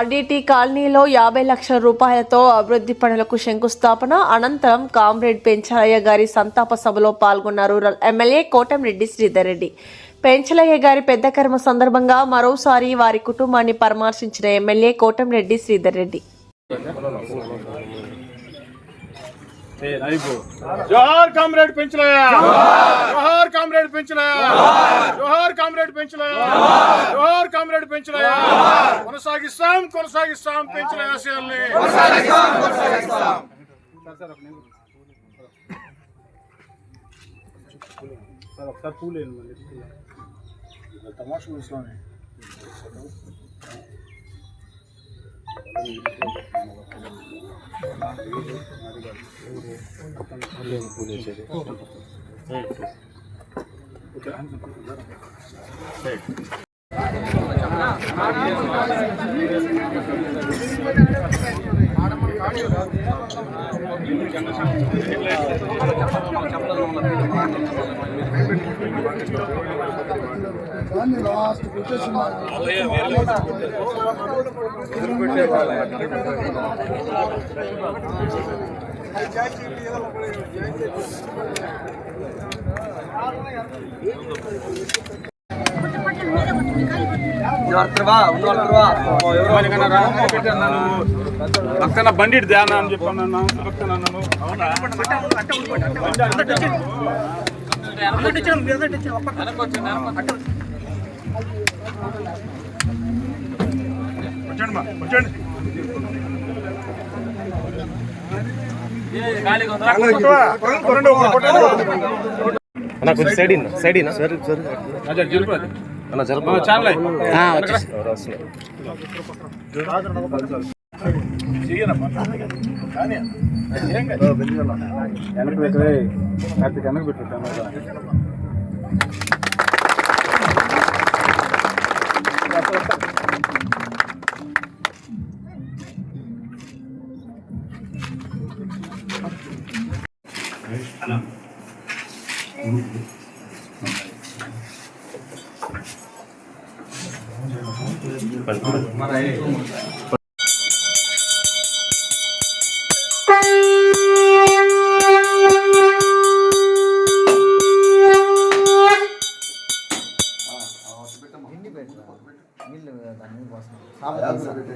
RDT కాలనీలో 50 లక్షల రూపాయలతో అభివృద్ధి పనులకు శంకుస్థాపన అనంతరం కామ్రేడ్ పెంచలయ్య గారి సంతాప సభలో పాల్గొన్న రూరల్ ఎమ్మెల్యే కోటంరెడ్డి శ్రీధర్ రెడ్డి. పెంచలయ్య గారి పెద్ద కర్మ సందర్భంగా మరోసారి వారి కుటుంబాన్ని పరామర్శించిన ఎమ్మెల్యే కోటంరెడ్డి శ్రీధర్ రెడ్డి. జోహార్ కామ్రేడ్ పెంచలయ్య, జోహార్ కామ్రేడ్ పెంచలయ్య, జోహార్ కామ్రేడ్ పెంచలయ్య, జోహార్ కామ్రేడ్ పెంచలయ్య. కొనసాగిస్తాం కొనసాగిస్తాం పెంచలయ్య ఆశయాల్ని. ఒకసారి పూలేను తమాషా చూస్తాను. పక్కన బండి ధ్యానం అని చెప్పాను.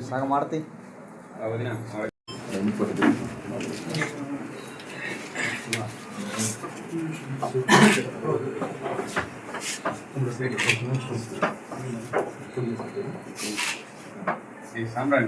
సగం ఆడతాయి సాంబ్రాణి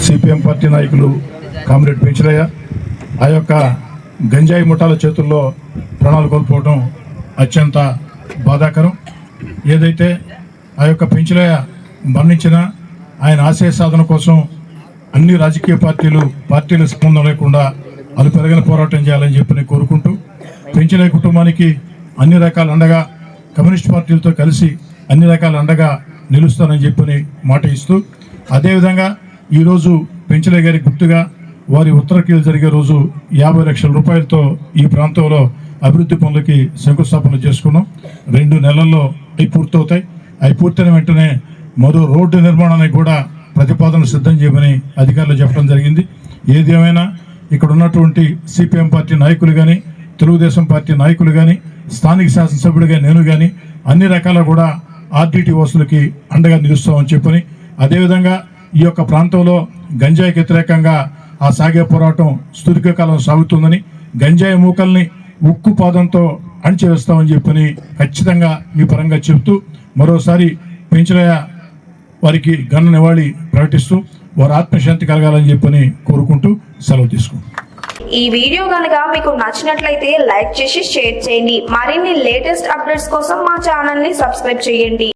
సిపిఎం పార్టీ నాయకులు కామ్రేడ్ పెంచలయ్య ఆ యొక్క గంజాయి ముఠాల చేతుల్లో ప్రాణాలు కోల్పోవడం అత్యంత బాధాకరం. ఏదైతే ఆ యొక్క పెంచలయ్య మరణించిన ఆయన ఆశయ సాధన కోసం అన్ని రాజకీయ పార్టీల సంబంధం లేకుండా అలుపెరగన పోరాటం చేయాలని చెప్పి నేను కోరుకుంటూ పెంచలయ్య కుటుంబానికి అన్ని రకాల అండగా కమ్యూనిస్ట్ పార్టీలతో కలిసి అన్ని రకాల అండగా నిలుస్తానని చెప్పని మాట ఇస్తూ, అదేవిధంగా ఈరోజు పెంచలయ్య గారి గుర్తుగా వారి ఉత్తరకీలు జరిగే రోజు 50 లక్షల రూపాయలతో ఈ ప్రాంతంలో అభివృద్ధి పనులకి శంకుస్థాపన చేసుకున్నాం. 2 నెలల్లో అవి పూర్తవుతాయి. అవి పూర్తయిన వెంటనే మరో రోడ్డు నిర్మాణానికి కూడా ప్రతిపాదన సిద్ధం చేయమని అధికారులు చెప్పడం జరిగింది. ఏది ఏమైనా ఇక్కడ ఉన్నటువంటి సిపిఎం పార్టీ నాయకులు కానీ, తెలుగుదేశం పార్టీ నాయకులు కానీ, స్థానిక శాసనసభ్యుడిగా నేను కానీ అన్ని రకాల కూడా ఆర్డీటీ వసూలుకి అండగా నిలుస్తామని చెప్పని, అదేవిధంగా ఈ యొక్క ప్రాంతంలో గంజాయికి వ్యతిరేకంగా ఆ సాగే పోరాటం సుదీర్ఘకాలం సాగుతుందని, గంజాయి మూకల్ని ఉక్కు పాదంతో అణిచివేస్తామని చెప్పని ఖచ్చితంగా మీ పరంగా చెబుతూ మరోసారి పెంచలయ్య వారికి ఘన నివాళి ప్రకటిస్తూ వారి ఆత్మశాంతి కలగాలని చెప్పని కోరుకుంటూ సెలవు తీసుకుంటాం. ఈ వీడియో గనక మీకు నచ్చినట్లయితే లైక్ చేసి షేర్ చేయండి. మరిన్ని లేటెస్ట్ అప్డేట్స్ కోసం మా ఛానల్ ని సబ్స్క్రైబ్ చేయండి.